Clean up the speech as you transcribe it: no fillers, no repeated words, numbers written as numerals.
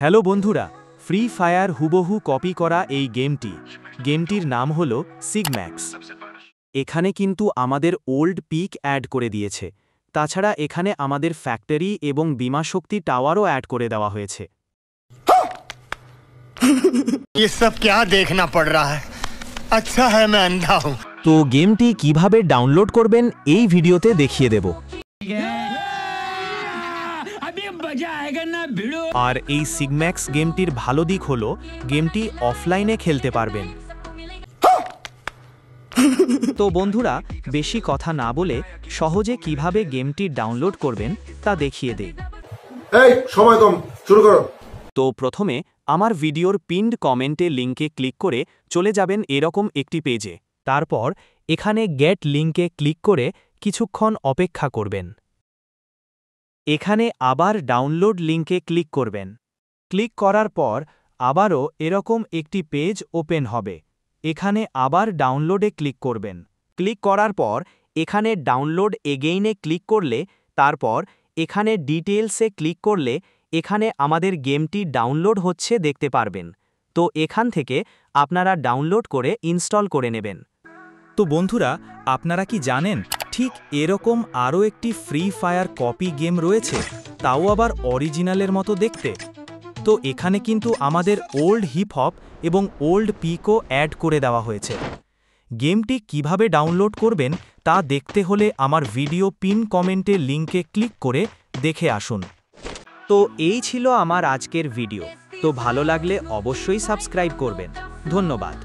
Hello বন্ধুরা, free fire হুবহু copy করা এই গেমটির নাম হলো সিগম্যাক্স। এখানে কিন্তু আমাদের ওল্ড পিক অ্যাড করে দিয়েছে। তাছাড়া এখানে আমাদের ফ্যাক্টরি এবং বিমাশক্তি টাওয়ারও অ্যাড করে দেওয়া হয়েছে। ये सब क्या देखना पड़ रहा है? अच्छा है मैं अंधा हूं। তো গেমটি কিভাবে ডাউনলোড করবেন এই ভিডিওতে দেখিয়ে দেব। আর এই সিগম্যাক্স গেমটির ভালো দিক হলো গেমটি অফলাইনে খেলতে পারবেন। তো বন্ধুরা, বেশি কথা না বলে সহজে কিভাবে গেমটি ডাউনলোড করবেন তা দেখিয়ে দেই। এই সময় কম, শুরু করো। তো প্রথমে আমার ভিডিওর পিন্ড কমেন্টে লিংকে ক্লিক করে চলে যাবেন এরকম একটি পেজে। তারপর এখানে গেট লিংকে ক্লিক করে কিছুক্ষণ অপেক্ষা করবেন। এখানে আবার ডাউনলোড লিংকে ক্লিক করবেন। ক্লিক করার পর আবারও এরকম একটি পেজ ওপেন হবে। এখানে আবার ডাউনলোডে ক্লিক করবেন। ক্লিক করার পর এখানে ডাউনলোড এগেইনে ক্লিক করলে, তারপর এখানে ডিটেইলসে ক্লিক করলে এখানে আমাদের গেমটি ডাউনলোড হচ্ছে দেখতে পারবেন। তো এখান থেকে আপনারা ডাউনলোড করে ইনস্টল করে নেবেন। তো বন্ধুরা, আপনারা কি জানেন ঠিক এরকম আরও একটি ফ্রি ফায়ার কপি গেম রয়েছে, তাও আবার অরিজিনালের মতো দেখতে? তো এখানে কিন্তু আমাদের ওল্ড হিপ হপ এবং ওল্ড পিকও অ্যাড করে দেওয়া হয়েছে। গেমটি কিভাবে ডাউনলোড করবেন তা দেখতে হলে আমার ভিডিও পিন কমেন্টে লিংকে ক্লিক করে দেখে আসুন। তো এই ছিল আমার আজকের ভিডিও। তো ভালো লাগলে অবশ্যই সাবস্ক্রাইব করবেন। ধন্যবাদ।